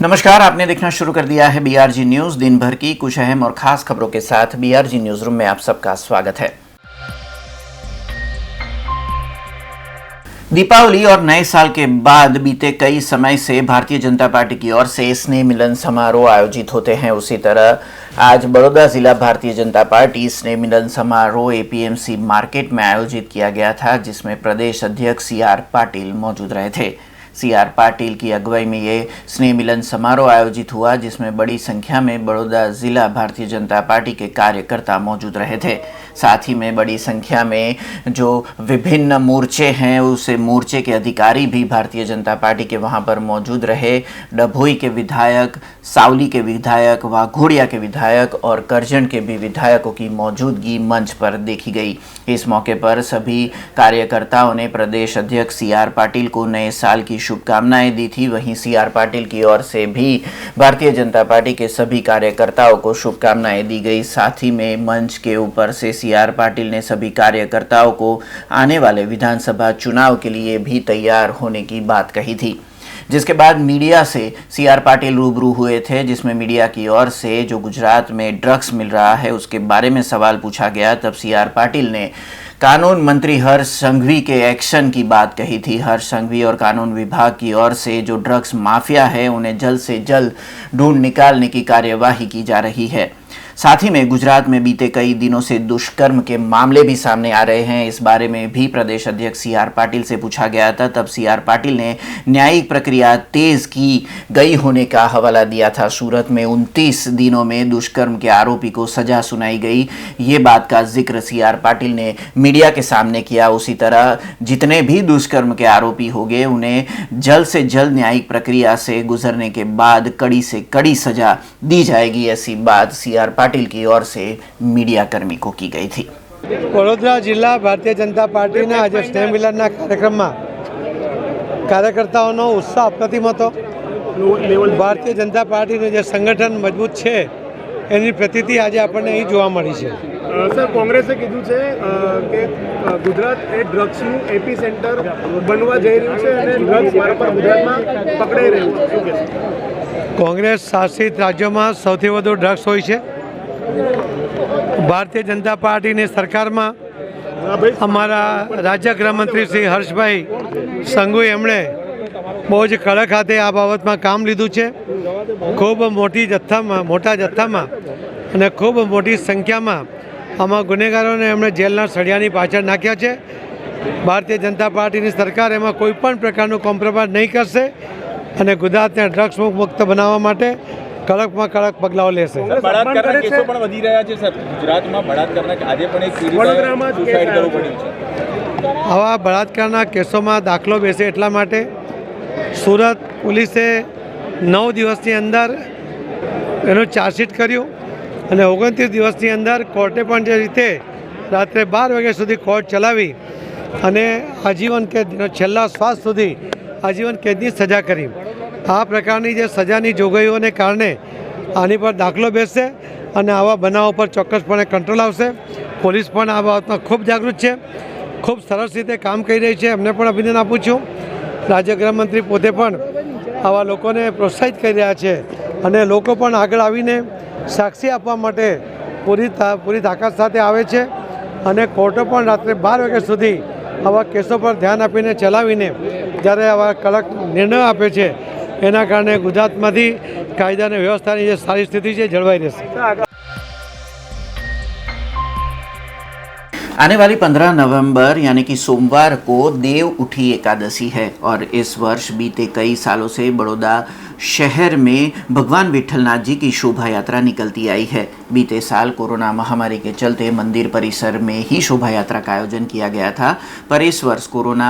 नमस्कार, आपने देखना शुरू कर दिया है बीआरजी न्यूज। दिन भर की कुछ अहम और खास खबरों के साथ बीआरजी न्यूज रूम में आप सबका स्वागत है। दीपावली और नए साल के बाद बीते कई समय से भारतीय जनता पार्टी की ओर से स्नेह मिलन समारोह आयोजित होते हैं। उसी तरह आज बड़ौदा जिला भारतीय जनता पार्टी स्नेह मिलन समारोह एपीएमसी मार्केट में आयोजित किया गया था, जिसमें प्रदेश अध्यक्ष सीआर पाटिल मौजूद रहे थे। सीआर पाटिल की अगुवाई में ये स्नेह मिलन समारोह आयोजित हुआ, जिसमें बड़ी संख्या में बड़ौदा जिला भारतीय जनता पार्टी के कार्यकर्ता मौजूद रहे थे। साथ ही में बड़ी संख्या में जो विभिन्न मोर्चे हैं, उस मोर्चे के अधिकारी भी भारतीय जनता पार्टी के वहां पर मौजूद रहे। डभोई के विधायक, सावली के विधायक, वाघोड़िया के विधायक और करजन के भी विधायकों की मौजूदगी मंच पर देखी गई। इस मौके पर सभी कार्यकर्ताओं ने प्रदेश अध्यक्ष सीआर पाटिल को नए साल की शुभकामनाएं दी थी। वहीं सीआर पाटिल की ओर से भी भारतीय जनता पार्टी के सभी कार्यकर्ताओं को शुभकामनाएं दी गई। साथ ही में मंच के ऊपर से सीआर पाटिल ने सभी कार्यकर्ताओं को आने वाले विधानसभा चुनाव के लिए भी तैयार होने की बात कही थी। जिसके बाद मीडिया से सीआर पाटिल रूबरू हुए थे, जिसमें मीडिया की ओर से जो गुजरात में ड्रग्स मिल रहा है उसके बारे में सवाल पूछा गया। तब सीआर पाटिल ने कानून मंत्री हर्ष संघवी के एक्शन की बात कही थी। हर्ष संघवी और कानून विभाग की ओर से जो ड्रग्स माफिया है उन्हें जल्द से जल्द ढूंढ निकालने की कार्यवाही की जा रही है। साथ ही में गुजरात में बीते कई दिनों से दुष्कर्म के मामले भी सामने आ रहे हैं। इस बारे में भी प्रदेश अध्यक्ष सीआर पाटिल से पूछा गया था। तब सीआर पाटिल ने न्यायिक प्रक्रिया तेज की गई होने का हवाला दिया था। सूरत में 29 दिनों में दुष्कर्म के आरोपी को सजा सुनाई गई, ये बात का जिक्र सीआर पाटिल ने मीडिया के सामने किया। उसी तरह जितने भी दुष्कर्म के आरोपी होंगे उन्हें जल्द से जल्द न्यायिक प्रक्रिया से गुजरने के बाद कड़ी से कड़ी सजा दी जाएगी, ऐसी बात सीआर पाटिल की ओर से मीडिया कर्मी को की गई थी। वडोदरा जिला भारतीय जनता पार्टी ने आज स्नेह मिलन कार्यक्रम में कार्यकर्ताओं उत्साह अप्रतिम હતો। भारतीय जनता पार्टी ने जो संगठन मजबूत है એની પ્રતીતિ આજે આપણને અહીં જોવા મળી છે। સર, કોંગ્રેસે કીધું છે કે ગુજરાત એ ડ્રગ્સનું એપી સેન્ટર બનવા જઈ રહ્યું છે અને ડ્રગ્સ વારંવાર ગુજરાતમાં પકડાઈ રહ્યું છે, શું કહેશો? કોંગ્રેસ શાસિત રાજ્યોમાં સૌથી વધુ ડ્રગ્સ હોય છે। ભારતીય જનતા પાર્ટીની સરકારમાં અમારા રાજ્ય ગૃહમંત્રી શ્રી હર્ષભાઈ સંઘવી એમણે બહુ જ કડક હાથે આ બાબતમાં કામ લીધું છે। ખૂબ મોટા જથ્થામાં અને ખૂબ મોટી સંખ્યામાં આમાં ગુનેગારોને એમણે જેલના સળિયાની પાછળ નાખ્યા છે। ભારતીય જનતા પાર્ટીની સરકાર એમાં કોઈ પણ પ્રકારનું કોમ્પ્રોમાઇઝ નહીં કરશે અને ગુજરાતને ડ્રગ્સ મુક્ત બનાવવા માટે કડકમાં કડક પગલાઓ લેશે। બળાત્કારના કેસો પણ વધી રહ્યા છે સર। ગુજરાતમાં બળાત્કારના આજે પણ એક પીડિતાએ સુસાઇડ કરવું પડ્યું છે। આવા બળાત્કારના કેસોમાં દાખલો બેસે એટલા માટે સુરત પોલીસે 9 દિવસની અંદર એનું ચાર્જશીટ કર્યું અને 29 દિવસની અંદર કોર્ટે પણ જે રીતે રાત્રે 12 વાગ્યા સુધી કોર્ટ ચલાવી અને આજીવન કેદ છેલ્લા શ્વાસ સુધી આજીવન કેદની સજા કરી। આ પ્રકારની જે સજાની જોગવાઈઓને કારણે આની પર દાખલો બેસશે અને આવા બનાવો પર ચોક્કસપણે કંટ્રોલ આવશે। પોલીસ પણ આ બાબતમાં ખૂબ જાગૃત છે, ખૂબ સરસ રીતે કામ કરી રહી છે, એમને પણ અભિનંદન આપું છું। રાજ્ય ગૃહમંત્રી પોતે પણ આવા લોકોને પ્રોત્સાહિત કરી રહ્યા છે અને લોકો પણ આગળ આવીને સાક્ષી આપવા માટે પૂરી તાકાત સાથે આવે છે અને કોર્ટો પણ રાત્રે 12 વાગ્યા સુધી આવા કેસો પર ધ્યાન આપીને ચલાવીને જ્યારે આવા કડક નિર્ણયો આપે છે, એના કારણે ગુજરાતમાંથી કાયદા અને વ્યવસ્થાની જે સારી સ્થિતિ છે જળવાઈ રહેશે। आने वाली 15 नवंबर यानी कि सोमवार को देव उठी एकादशी है और इस वर्ष बीते कई सालों से बड़ौदा शहर में भगवान विट्ठलनाथ जी की शोभा यात्रा निकलती आई है। बीते साल कोरोना महामारी के चलते मंदिर परिसर में ही शोभा यात्रा का आयोजन किया गया था, पर इस वर्ष कोरोना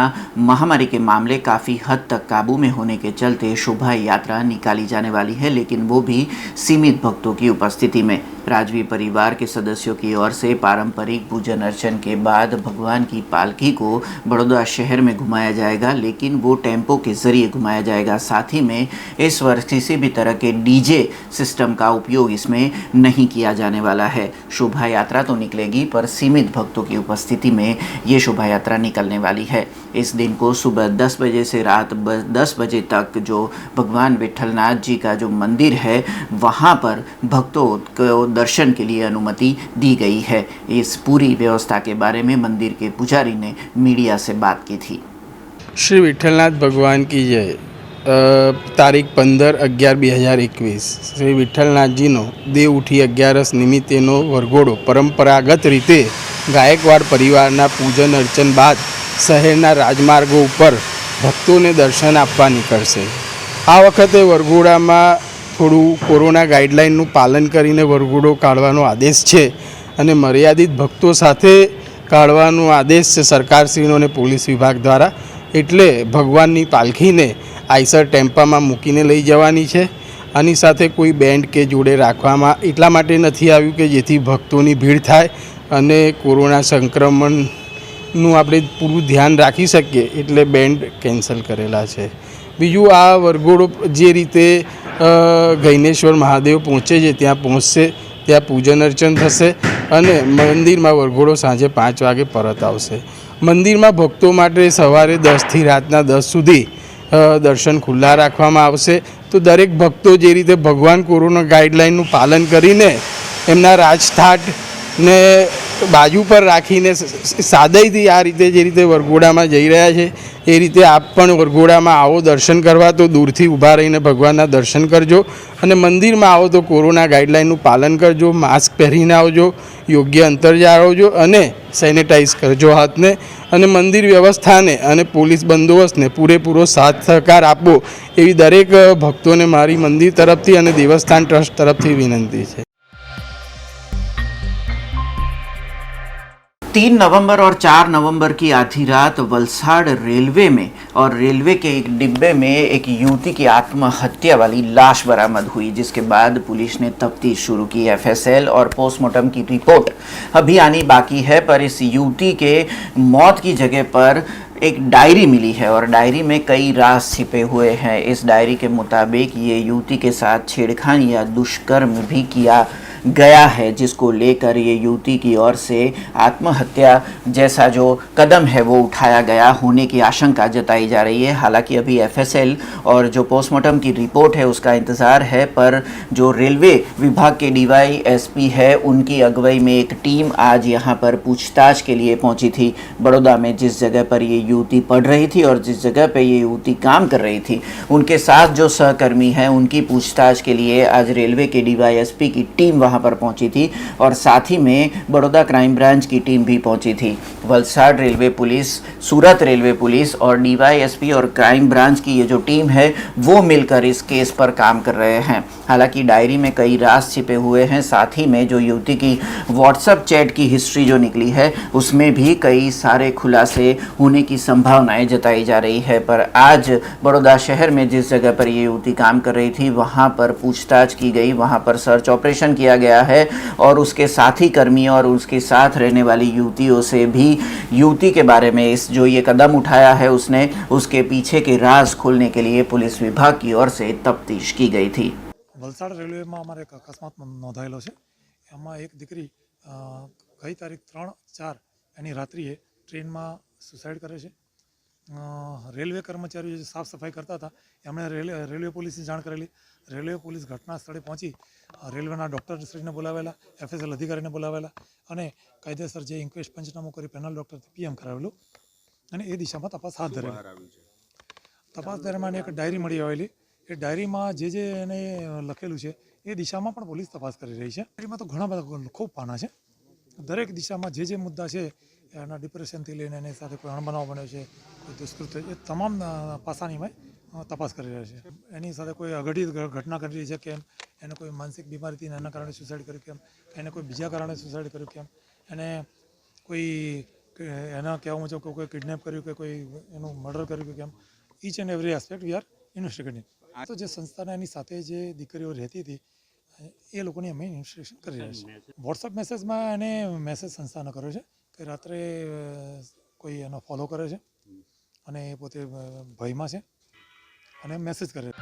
महामारी के मामले काफ़ी हद तक काबू में होने के चलते शोभा यात्रा निकाली जाने वाली है, लेकिन वो भी सीमित भक्तों की उपस्थिति में। राजवी परिवार के सदस्यों की ओर से पारंपरिक पूजन अर्चन के बाद भगवान की पालकी को बड़ौदा शहर में घुमाया जाएगा, लेकिन वो टेम्पो के जरिए घुमाया जाएगा। साथ ही में इस वर्ष किसी भी तरह के डीजे सिस्टम का उपयोग इसमें नहीं किया किया जाने वाला है। शोभा यात्रा तो निकलेगी, पर सीमित भक्तों की उपस्थिति में ये शोभा यात्रा निकलने वाली है। इस दिन को सुबह 10 बजे से रात 10 बजे तक जो भगवान विट्ठलनाथ जी का जो मंदिर है वहाँ पर भक्तों को दर्शन के लिए अनुमति दी गई है। इस पूरी व्यवस्था के बारे में मंदिर के पुजारी ने मीडिया से बात की थी। श्री विठ्ठलनाथ भगवान की जय। તારીખ 15/11/2021 શ્રી વિઠ્ઠલનાથજીનો દેવ ઉઠી 11 નિમિત્તેનો વરઘોડો પરંપરાગત રીતે ગાયકવાડ પરિવારના પૂજન અર્ચન બાદ શહેરના રાજમાર્ગો ઉપર ભક્તોને દર્શન આપવા નીકળશે। આ વખતે વરઘોડામાં થોડું કોરોના ગાઈડલાઇનનું પાલન કરીને વરઘોડો કાઢવાનો આદેશ છે અને મર્યાદિત ભક્તો સાથે કાઢવાનો આદેશ છે સરકારશ્રીનો અને પોલીસ વિભાગ દ્વારા। એટલે ભગવાનની પાલખીને આઈસર ટેમ્પામાં મૂકીને લઈ જવાની છે। આની સાથે કોઈ બેન્ડ કે જોડે રાખવામાં એટલા માટે નથી આવ્યું કે જેથી ભક્તોની ભીડ થાય અને કોરોના સંક્રમણનું આપણે પૂરું ધ્યાન રાખી શકીએ, એટલે બેન્ડ કેન્સલ કરેલા છે। બીજું, આ વરઘોડો જે રીતે ગૈનેશ્વર મહાદેવ પહોંચે છે ત્યાં પહોંચશે, ત્યાં પૂજન અર્ચન થશે અને મંદિરમાં વરઘોડો સાંજે 5 વાગે પરત આવશે। મંદિરમાં ભક્તો માટે સવારે 10થી રાતના 10 સુધી દર્શન ખુલ્લા રાખવામાં આવશે। તો દરેક ભક્તો જે રીતે ભગવાન કોરોના ગાઈડલાઇનનું પાલન કરીને એમના રાજઠાઠને બાજુ પર રાખીને સાદાઈથી આ રીતે જે રીતે વરઘોડામાં જઈ રહ્યા છે એ રીતે આપ પણ વરઘોડામાં આવો દર્શન કરવા તો દૂરથી ઊભા રહીને ભગવાનના દર્શન કરજો અને મંદિરમાં આવો તો કોરોના ગાઈડલાઇનનું પાલન કરજો, માસ્ક પહેરીને આવજો, યોગ્ય અંતર જાળવજો અને સેનિટાઈઝ કરજો હાથને અને મંદિર વ્યવસ્થાને અને પોલીસ બંદોબસ્તને પૂરેપૂરો સાથ સહકાર આપો એવી દરેક ભક્તોને મારી મંદિર તરફથી અને દેવસ્થાન ટ્રસ્ટ તરફથી વિનંતી છે। 3 नवंबर और 4 नवंबर की आधी रात वलसाड़ रेलवे में और रेलवे के एक डिब्बे में एक युवती की आत्महत्या वाली लाश बरामद हुई, जिसके बाद पुलिस ने तफ्तीश शुरू की। एफएसएल और पोस्टमार्टम की रिपोर्ट अभी आनी बाकी है, पर इस युवती के मौत की जगह पर एक डायरी मिली है और डायरी में कई राज छिपे हुए हैं। इस डायरी के मुताबिक ये युवती के साथ छेड़खानी या दुष्कर्म भी किया गया है, जिसको लेकर ये युवती की ओर से आत्महत्या जैसा जो कदम है वो उठाया गया होने की आशंका जताई जा रही है। हालांकि अभी एफएसएल और जो पोस्टमार्टम की रिपोर्ट है उसका इंतज़ार है, पर जो रेलवे विभाग के डीवाईएसपी है उनकी अगुवाई में एक टीम आज यहाँ पर पूछताछ के लिए पहुँची थी। बड़ौदा में जिस जगह पर ये युवती पढ़ रही थी और जिस जगह पर ये युवती काम कर रही थी, उनके साथ जो सहकर्मी हैं उनकी पूछताछ के लिए आज रेलवे के डीवाईएसपी की टीम वहाँ पर पहुंची थी और साथ ही में बड़ौदा क्राइम ब्रांच की टीम भी पहुंची थी। वलसाड़ रेलवे पुलिस, सूरत रेलवे पुलिस और डीवाईएसपी और क्राइम ब्रांच की ये जो टीम है वो मिलकर इस केस पर काम कर रहे हैं। हालांकि डायरी में कई राज छिपे हुए हैं, साथ ही में जो युवती की व्हाट्सएप चैट की हिस्ट्री जो निकली है उसमें भी कई सारे खुलासे होने की संभावनाएं जताई जा रही है। पर आज बड़ौदा शहर में जिस जगह पर ये युवती काम कर रही थी वहाँ पर पूछताछ की गई, वहाँ पर सर्च ऑपरेशन किया गया है और उसके साथी कर्मियों और उसके साथ रहने वाली युवतियों से भी युवती के बारे में इस जो ये कदम उठाया है उसने उसके पीछे के राज खोलने के लिए पुलिस विभाग की ओर से तफ्तीश की गई थी। વલસાડ રેલવેમાં અમારે એક અકસ્માત નોંધાયેલો છે। એમાં એક દીકરી ગઈ તારીખ 3/4 એની રાત્રિએ ટ્રેનમાં સુસાઇડ કરે છે। રેલવે કર્મચારીઓ જે સાફ સફાઈ કરતા હતા એમણે રેલવે પોલીસને જાણ કરેલી। રેલવે પોલીસ ઘટના સ્થળે પહોંચી રેલવેના ડૉક્ટરશ્રીને બોલાવેલા, એફએસએલ અધિકારીને બોલાવેલા અને કાયદેસર જે ઇન્ક્વેસ્ટ પંચનામું કરી પેનલ ડૉક્ટરથી પીએમ કરાવેલું અને એ દિશામાં તપાસ હાથ ધરેલી। તપાસ દરમિયાન એક ડાયરી મળી આવેલી। એ ડાયરીમાં જે એને લખેલું છે એ દિશામાં પણ પોલીસ તપાસ કરી રહી છે। ડાયરીમાં તો ઘણા બધા ખૂબ પાના છે, દરેક દિશામાં જે મુદ્દા છે એના ડિપ્રેશનથી લઈને એની સાથે કોઈ અણબનાવ બન્યો છે, કોઈ દુષ્કૃત્ય, એ તમામ પાસાની તપાસ કરી રહ્યા છે। એની સાથે કોઈ અઘટિત ઘટના ઘટી છે કેમ, એને કોઈ માનસિક બીમારીથી એના કારણે સુસાઇડ કર્યું કેમ, એને કોઈ બીજા કારણે સુસાઇડ કર્યું કેમ, એને કોઈ એના કહેવા મુજબ કોઈ કિડનેપ કર્યું કે કોઈ એનું મર્ડર કર્યું કેમ, each and every aspect we are investigating. તો જે સંસ્થાના એની સાથે જે દીકરીઓ રહેતી હતી એ લોકોની અમે ઇન્વેસ્ટિગેશન કરી રહ્યા છીએ। વોટ્સઅપ મેસેજમાં એને મેસેજ સંસ્થાનો કર્યો છે કે રાત્રે કોઈ એનો ફોલો કરે છે અને એ પોતે ભયમાં છે અને મેસેજ કરે છે।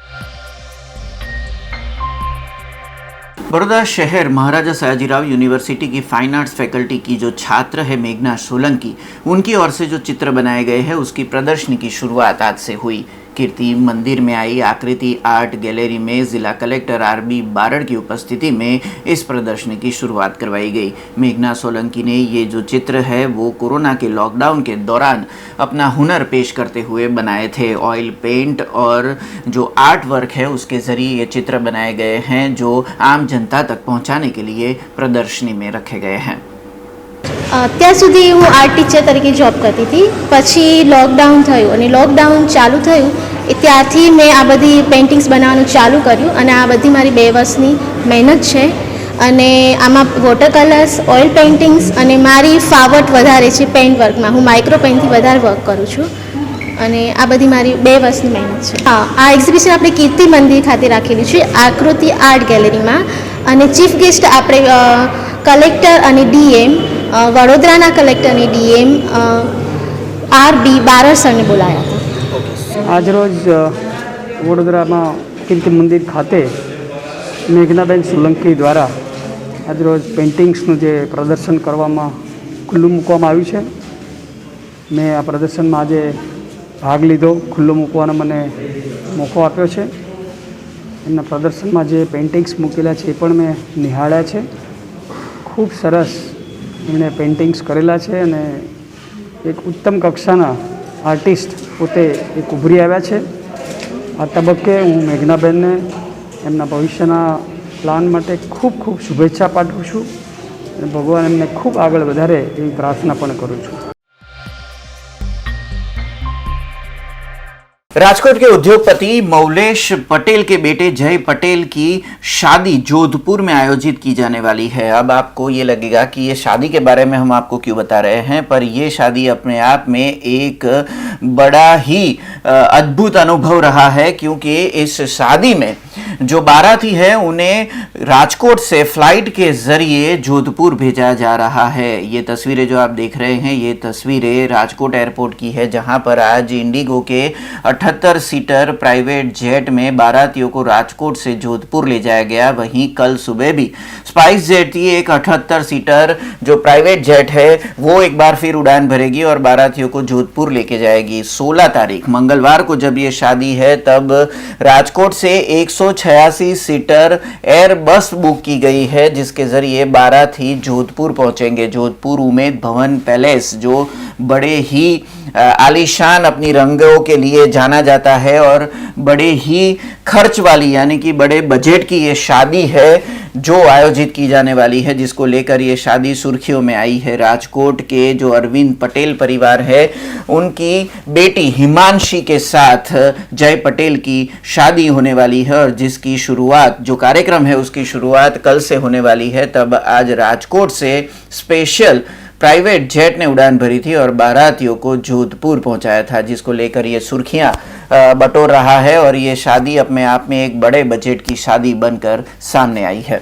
बड़ौदा शहर महाराजा सयाजीराव यूनिवर्सिटी की फाइन आर्ट्स फैकल्टी की जो छात्र है मेघना सोलंकी, उनकी ओर से जो चित्र बनाए गए हैं उसकी प्रदर्शनी की शुरुआत आज से हुई। कीर्ति मंदिर में आई आकृति आर्ट गैलरी में जिला कलेक्टर आरबी बारड़ की उपस्थिति में इस प्रदर्शनी की शुरुआत करवाई गई। मेघना सोलंकी ने ये जो चित्र है वो कोरोना के लॉकडाउन के दौरान अपना हुनर पेश करते हुए बनाए थे। ऑयल पेंट और जो आर्ट वर्क है उसके ज़रिए ये चित्र बनाए गए हैं जो आम जनता तक पहुंचाने के लिए प्रदर्शनी में रखे गए हैं। અત્યાર સુધી હું આર્ટ ટીચર તરીકે જોબ કરતી હતી, પછી લોકડાઉન થયું અને લોકડાઉન ચાલુ થયું એ ત્યારથી મેં આ બધી પેઇન્ટિંગ્સ બનાવવાનું ચાલુ કર્યું અને આ બધી મારી 2 વર્ષની મહેનત છે અને આમાં વોટર કલર્સ, ઓઇલ પેઇન્ટિંગ્સ અને મારી ફાવટ વધારે છે પેઇન્ટ વર્કમાં. હું માઇક્રો પેઇન્ટથી વધારે વર્ક કરું છું અને આ બધી મારી 2 વર્ષની મહેનત છે. આ એક્ઝિબિશન આપણે કીર્તિ મંદિર ખાતે રાખેલી છે આકૃતિ આર્ટ ગેલેરીમાં અને ચીફ ગેસ્ટ આપણે કલેક્ટર અને ડીએમ વડોદરાના કલેક્ટર અને ડીએમ આરબી બારડ સરને બોલાયા હતા. આજરોજ વડોદરામાં કીર્તિ મંદિર ખાતે મેઘનાબેન સોલંકી દ્વારા આજરોજ પેઇન્ટિંગ્સનું જે પ્રદર્શન કરવામાં ખુલ્લું મૂકવામાં આવ્યું છે. મેં આ પ્રદર્શનમાં આજે ભાગ લીધો, ખુલ્લો મૂકવાનો મને મોકો આપ્યો છે. એમના પ્રદર્શનમાં જે પેઇન્ટિંગ્સ મૂકેલા છે એ પણ મેં નિહાળ્યા છે. ખૂબ સરસ એમણે પેઇન્ટિંગ્સ કરેલા છે અને એક ઉત્તમ કક્ષાના આર્ટિસ્ટ પોતે એક ઉભરી આવ્યા છે. આ તબક્કે હું મેઘનાબેનને એમના ભવિષ્યના પ્લાન માટે ખૂબ ખૂબ શુભેચ્છા પાઠવું છું અને ભગવાન એમને ખૂબ આગળ વધારે એવી પ્રાર્થના પણ કરું છું. राजकोट के उद्योगपति मौलेश पटेल के बेटे जय पटेल की शादी जोधपुर में आयोजित की जाने वाली है। अब आपको ये लगेगा कि ये शादी के बारे में हम आपको क्यों बता रहे हैं, पर ये शादी अपने आप में एक बड़ा ही अद्भुत अनुभव रहा है, क्योंकि इस शादी में जो बाराती है उन्हें राजकोट से फ्लाइट के जरिए जोधपुर भेजा जा रहा है। ये तस्वीरें जो आप देख रहे हैं ये तस्वीरें राजकोट एयरपोर्ट की है, जहां पर आज इंडिगो के 78 सीटर प्राइवेट जेट में बारातियों को राजकोट से जोधपुर ले जाया गया। वहीं कल सुबह भी स्पाइस जेट की एक 78 सीटर जो प्राइवेट जेट है वो एक बार फिर उड़ान भरेगी और बारातियों को जोधपुर लेके जाएगी। 16 तारीख मंगलवार को जब ये शादी है तब राजकोट से 186 सीटर एयर बस बुक की गई है, जिसके जरिए बाराती जोधपुर पहुंचेंगे। जोधपुर उमेद भवन पैलेस जो बड़े ही आलीशान अपनी रंगों के लिए जाना जाता है और बड़े ही खर्च वाली यानी कि बड़े बजट की ये शादी है जो आयोजित की जाने वाली है, जिसको लेकर ये शादी सुर्खियों में आई है। राजकोट के जो अरविंद पटेल परिवार है उनकी बेटी हिमांशी के साथ जय पटेल की शादी होने वाली है और जिसकी शुरुआत जो कार्यक्रम है उसकी शुरुआत कल से होने वाली है। तब आज राजकोट से स्पेशल प्राइवेट जेट ने उड़ान भरी थी और बारातियों को जोधपुर पहुंचाया था, जिसको लेकर ये सुर्खियां बटोर रहा है और ये शादी अपने आप में एक बड़े बजट की शादी बनकर सामने आई है।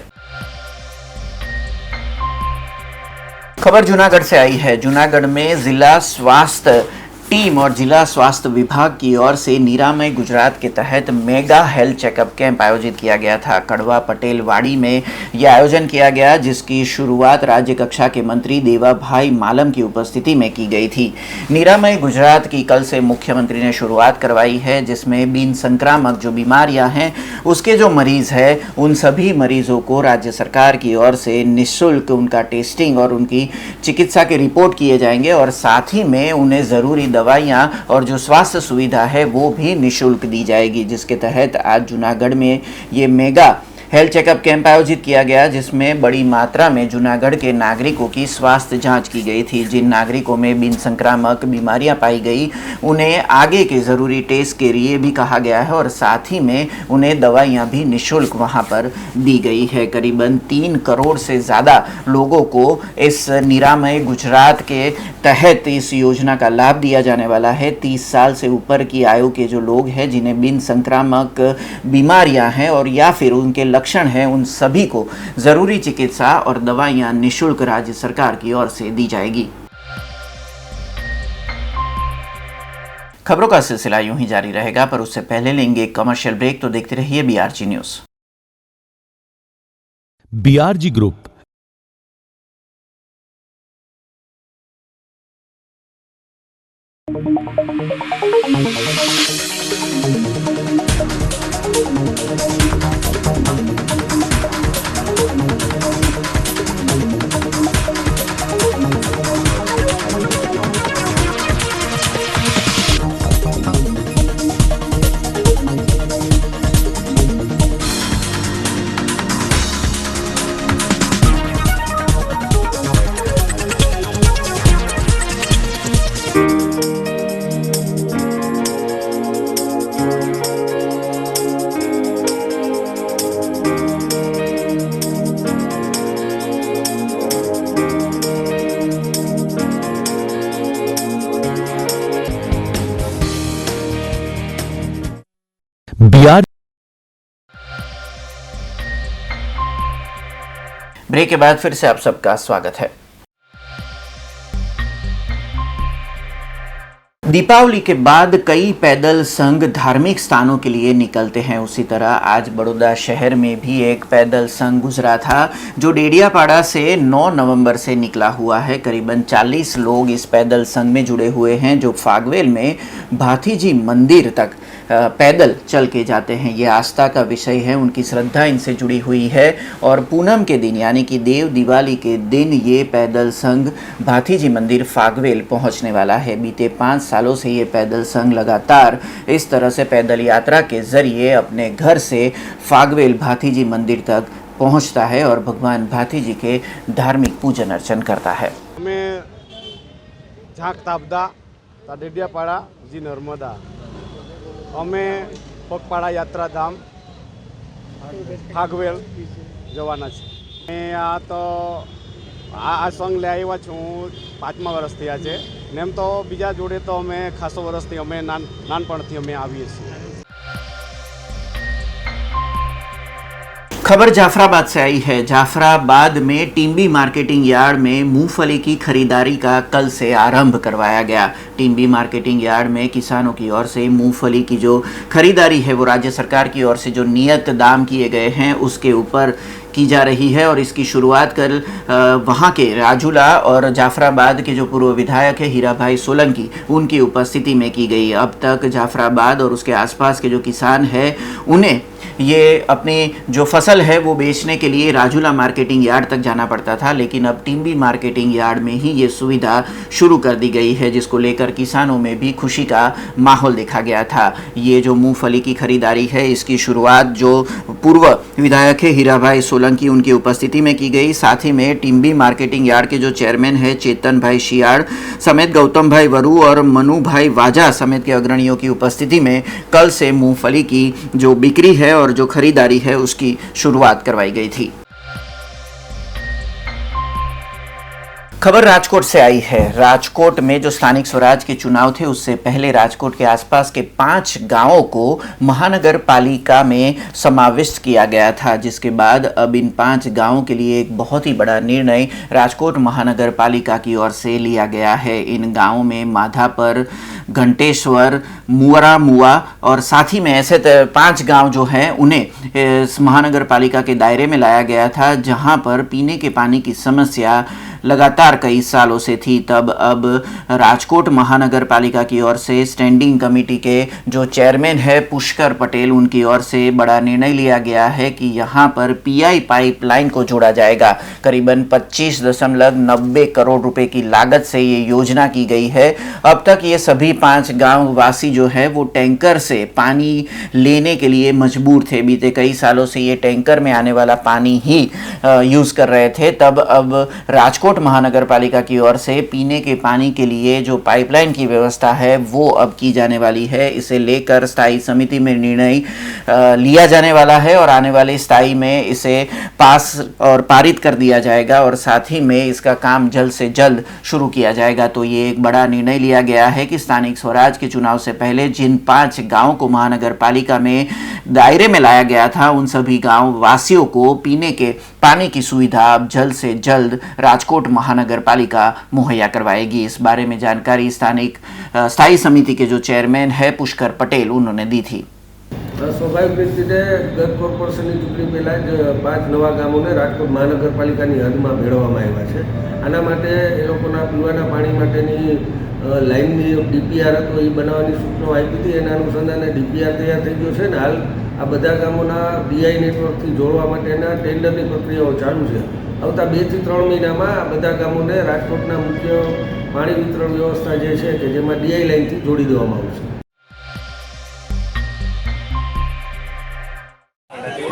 खबर जूनागढ़ से आई है। जूनागढ़ में जिला स्वास्थ्य टीम और जिला स्वास्थ्य विभाग की ओर से निरामय गुजरात के तहत मेगा हेल्थ चेकअप कैंप आयोजित किया गया था। कड़वा पटेल वाड़ी में यह आयोजन किया गया, जिसकी शुरुआत राज्य कक्षा के मंत्री देवाभाई मालम की उपस्थिति में की गई थी। निरामय गुजरात की कल से मुख्यमंत्री ने शुरुआत करवाई है, जिसमें बिन संक्रामक जो बीमारियां हैं उसके जो मरीज है उन सभी मरीजों को राज्य सरकार की ओर से निःशुल्क उनका टेस्टिंग और उनकी चिकित्सा के रिपोर्ट किए जाएंगे और साथ ही में उन्हें ज़रूरी दवाइयाँ और जो स्वास्थ्य सुविधा है वो भी निःशुल्क दी जाएगी, जिसके तहत आज जूनागढ़ में ये मेगा हेल्थ चेकअप कैंप आयोजित किया गया, जिसमें बड़ी मात्रा में जूनागढ़ के नागरिकों की स्वास्थ्य जांच की गई थी। जिन नागरिकों में बिन संक्रामक बीमारियां पाई गई उन्हें आगे के ज़रूरी टेस्ट के लिए भी कहा गया है और साथ ही में उन्हें दवाइयां भी निःशुल्क वहां पर दी गई है। करीबन 3 करोड़ से ज़्यादा लोगों को इस निरामय गुजरात के तहत इस योजना का लाभ दिया जाने वाला है। 30 साल से ऊपर की आयु के जो लोग हैं जिन्हें बिन संक्रामक बीमारियां हैं और या फिर उनके लक्षण है, उन सभी को जरूरी चिकित्सा और दवाइयां निःशुल्क राज्य सरकार की ओर से दी जाएगी। खबरों का सिलसिला यूं ही जारी रहेगा, पर उससे पहले लेंगे एक कमर्शियल ब्रेक, तो देखते रहिए BRG news. BRG Group. BRG break के बाद फिर से आप सबका स्वागत है। दीपावली के बाद कई पैदल संघ धार्मिक स्थानों के लिए निकलते हैं। उसी तरह आज बड़ौदा शहर में भी एक पैदल संघ गुजरा था जो डेडियापाड़ा से 9 नवंबर से निकला हुआ है। करीबन 40 लोग इस पैदल संघ में जुड़े हुए हैं जो फागवेल में भाथीजी मंदिर तक पैदल चल के जाते हैं। ये आस्था का विषय है, उनकी श्रद्धा इनसे जुड़ी हुई है और पूनम के दिन यानी कि देव दिवाली के दिन ये पैदल संघ भाथीजी मंदिर फागवेल पहुंचने वाला है। बीते 5 सालों से ये पैदल संघ लगातार इस तरह से पैदल यात्रा के जरिए अपने घर से फागवेल भाथीजी मंदिर तक पहुंचता है और भगवान भाथीजी के धार्मिक पूजन अर्चन करता है। हमें झाँक ताबदा डेडियापाड़ा जी नर्मदा અમે પગપાળા યાત્રાધામ ફાગવેલ જવાના છે। આ તો આ સંઘ લઈ આવ્યા છું 5મા વર્ષથી આ છે ને એમ તો બીજા જોડે તો અમે ખાસો વર્ષથી અમે નાનપણથી અમે આવીએ છીએ। खबर जाफराबाद से आई है। जाफराबाद में टिम्बी मार्केटिंग यार्ड में मूंगफली की खरीदारी का कल से आरंभ करवाया गया। टिम्बी मार्केटिंग यार्ड में किसानों की ओर से मूंगफली की जो खरीदारी है वो राज्य सरकार की ओर से जो नियत दाम किए गए हैं उसके ऊपर की जा रही है और इसकी शुरुआत कल वहाँ के राजूला और जाफराबाद के जो पूर्व विधायक है हीराभाई सोलंकी उनकी उपस्थिति में की गई। अब तक जाफराबाद और उसके आसपास के जो किसान हैं उन्हें ये अपनी जो फसल है वो बेचने के लिए राजूला मार्केटिंग यार्ड तक जाना पड़ता था, लेकिन अब टिम्बी मार्केटिंग यार्ड में ही ये सुविधा शुरू कर दी गई है जिसको लेकर किसानों में भी खुशी का माहौल देखा गया था। ये जो मूंगफली की खरीदारी है इसकी शुरुआत जो पूर्व विधायक है हीराभाई सोलंकी उनकी उपस्थिति में की गई। साथ ही में टिम्बी मार्केटिंग यार्ड के जो चेयरमैन है चेतन भाई शियाड़ समेत गौतम भाई वरु और मनु भाई वाजा समेत के अग्रणियों की उपस्थिति में कल से मूंगफली की जो बिक्री है और जो खरीदारी है उसकी शुरुआत करवाई गई थी। खबर राजकोट से आई है। राजकोट में जो स्थानिक स्वराज के चुनाव थे उससे पहले राजकोट के आसपास के 5 गांवों को महानगर पालिका में समाविष्ट किया गया था, जिसके बाद अब इन 5 गांवों के लिए एक बहुत ही बड़ा निर्णय राजकोट महानगर पालिका की ओर से लिया गया है। इन गांवों में माधापर, घंटेश्वर, मुअरा मुआ और साथ ही में ऐसे 5 गांव जो हैं उन्हें इस महानगर पालिका के दायरे में लाया गया था जहां पर पीने के पानी की समस्या लगातार कई सालों से थी। तब अब राजकोट महानगर पालिका की ओर से स्टैंडिंग कमेटी के जो चेयरमैन है पुष्कर पटेल उनकी ओर से बड़ा निर्णय लिया गया है कि यहाँ पर पीआई पाइपलाइन को जोड़ा जाएगा। करीबन 25.90 करोड़ रुपए की लागत से ये योजना की गई है। अब तक ये सभी 5 गांव वासी जो है वो टैंकर से पानी लेने के लिए मजबूर थे। बीते कई सालों से ये टैंकर में आने वाला पानी ही यूज कर रहे थे। तब अब राजकोट महानगर पालिका की ओर से पीने के पानी के लिए जो पाइपलाइन की व्यवस्था है वो अब की जाने वाली है। इसे लेकर स्थायी समिति में निर्णय लिया जाने वाला है और आने वाले स्थायी में इसे पास और पारित कर दिया जाएगा और साथ ही में इसका काम जल्द से जल्द शुरू किया जाएगा। तो ये एक बड़ा निर्णय लिया गया है कि स्थानिक स्वराज के चुनाव से पहले जिन 5 गांवों को महानगर पालिका में दायरे में लाया गया था उन सभी गांव वासियों को पीने के पानी की सुविधा अब जल्द से जल्द राजकोट महानगर पालिका मुहैया करवाएगी। इस बारे में जानकारी स्थानिक स्थायी समिति के जो चेयरमैन है पुष्कर पटेल उन्होंने दी थी। સ્વાભાવિક રીતે ગત કોર્પોરેશનની ચૂંટણી પહેલાં જ 5 નવા ગામોને રાજકોટ મહાનગરપાલિકાની હદમાં ભેળવવામાં આવ્યા છે. આના માટે એ લોકોના પીવાના પાણી માટેની લાઇનની ડીપીઆર હતો એ બનાવવાની સૂચનો આપી હતી. એના અનુસંધાને ડીપીઆર તૈયાર થઈ ગયો છે ને હાલ આ બધા ગામોના બીઆઈ નેટવર્કથી જોડવા માટેના ટેન્ડરની પ્રક્રિયાઓ ચાલુ છે. આવતા 2 થી 3 મહિનામાં આ બધા ગામોને રાજકોટના મુખ્ય પાણી વિતરણ વ્યવસ્થા જે છે કે જેમાં ડીઆઈ લાઇનથી જોડી દેવામાં આવશે.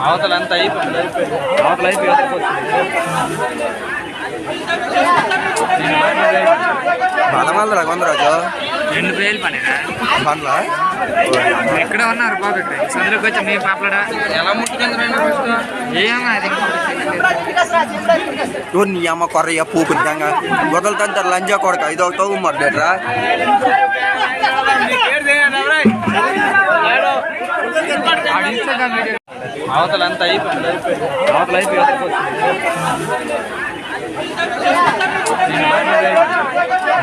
అవతలంతా అయిపోయింది బలమల్లరా కొందరాజు 2000 పనేనా బండ్లా ఎక్కడ ఉన్నారు బాబు ఇక్కడ సందులోకి వచ్చి మీ పాపలడ ఎలా ముట్టుకుందరైనా ఫస్ట్ ఏమో అది నీ అమ్మ కొర్రయ్య పూకుంటాంగా వదలుతంటారు లంజా కొడక ఇది ఒకటో మర్డేట్రా అవతలంతా అయిపోయింది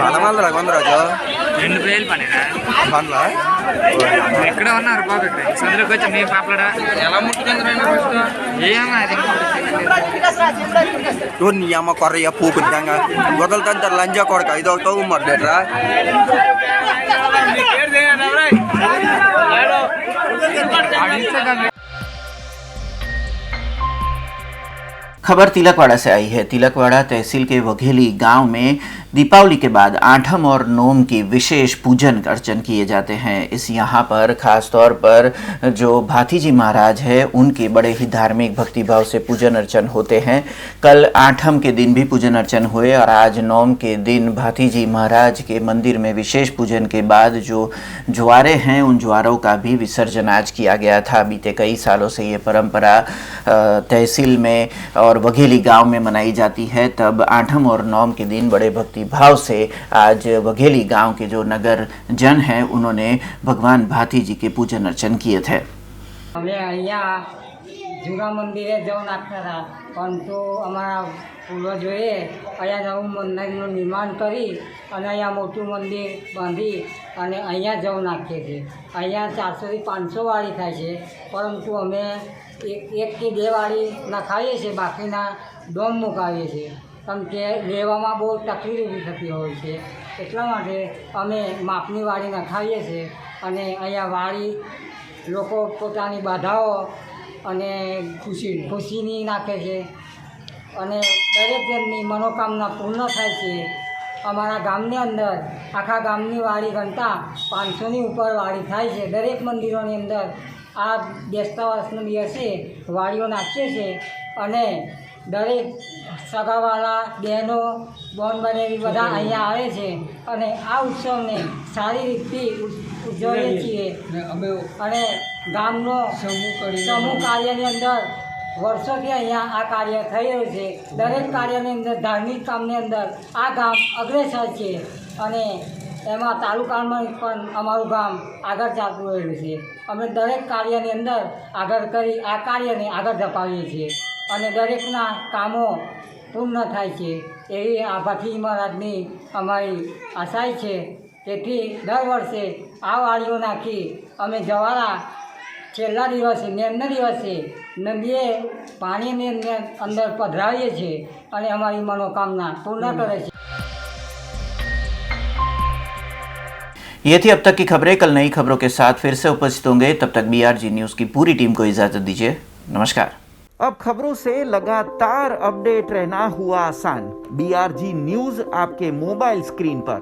బలమల్లరా కొందరాజు 2000 పనేనా బండ్లా ఎక్కడ ఉన్నారు బాబు ఇక్కడ సందులోకి వచ్చి మీ పాపలడ ఎలా ముట్టుకుందరైనా ఫస్ట్ ఏమో అది నీ అమ్మ కొర్రయ్య పూకుంటాంగా వదలుతంటారు లంజా కొడక ఇది ఒకటో మర్డేట్రా खबर तिलकवाड़ा से आई है। तिलकवाड़ा तहसील के वघेली गांव में दीपावली के बाद आठम और नोम की विशेष पूजन अर्चन किए जाते हैं। इस यहाँ पर खास तौर पर जो भातीजी महाराज है उनके बड़े ही धार्मिक भक्तिभाव से पूजन अर्चन होते हैं। कल आठम के दिन भी पूजन अर्चन हुए और आज नोम के दिन भातीजी महाराज के मंदिर में विशेष पूजन के बाद जो ज्वारे हैं उन ज्वारों का भी विसर्जन आज किया गया था। बीते कई सालों से ये परंपरा तहसील में और वघेली गांव में मनाई जाती है। तब आठम और नौम के दिन बड़े भक्ति भाव से आज वघेली गांव के जो नगर जन हैं उन्होंने भगवान भातीजी के पूजन अर्चन किए थे। અમે અહીંયા જૂના મંદિરે જવું નાખતા હતા, પરંતુ અમારા પૂર્વજોએ અહીંયા નવું મંદિરનું નિર્માણ કરી અને અહીંયા મોટું મંદિર બાંધી અને અહીંયા જવું નાખીએ છીએ. અહીંયા 400 થી 500 વાળી થાય છે, પરંતુ અમે એક કે બે વાળી નખાવીએ છીએ, બાકીના ડોમ મુકાવીએ છીએ. કેમ કે લેવામાં બહુ તકલીફ ઊભી થતી હોય છે, એટલા માટે અમે માપની વાળી નખાવીએ છીએ અને અહીંયા વાળી લોકો પોતાની બાધાઓ અને ખુશીની નાખે છે અને દરેક જણની મનોકામના પૂર્ણ થાય છે. અમારા ગામની અંદર આખા ગામની વાળી ગણતા 500ની ઉપર વાળી થાય છે. દરેક મંદિરોની અંદર આ બેસતા વર્ષના દિવસે વાળીઓ નાખીએ છીએ અને દરેક સગાવાળા બહેનો બોન બનેવી બધા અહીંયા આવે છે અને આ ઉત્સવને સારી રીતથી ઉજવીએ છીએ. અને ગામનો સમૂહ કાર્યની અંદર વર્ષોથી અહીંયા આ કાર્ય થઈ રહ્યું છે. દરેક કાર્યની અંદર ધાર્મિક કામની અંદર આ ગામ અગ્રેસર છે અને એમાં તાલુકામાં પણ અમારું ગામ આગળ ચાલતું રહ્યું છે. અમે દરેક કાર્યની અંદર આગળ કરી આ કાર્યને આગળ ધપાવીએ છીએ અને દરેકના કામો પૂર્ણ થાય છે એવી આ ભાતીજી મહારાજની અમારી આશા છે. તેથી દર વર્ષે આ વાળીઓ નાખી અમે જવારા છેલ્લા દિવસે નેમના દિવસે નદીએ પાણીની અંદર પધરાવીએ છીએ અને અમારી મનોકામના પૂર્ણ કરે છે. ये थी अब तक की खबरें। कल नई खबरों के साथ फिर से उपस्थित होंगे। तब तक BRG न्यूज़ की पूरी टीम को इजाज़त दीजिए। नमस्कार। अब खबरों से लगातार अपडेट रहना हुआ आसान। BRG न्यूज़ आपके मोबाइल स्क्रीन पर।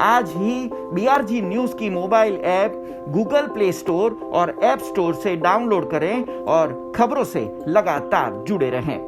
आज ही BRG न्यूज़ की mobile app Google play store और ऐप स्टोर से डाउनलोड करें और खबरों से लगातार जुड़े रहें।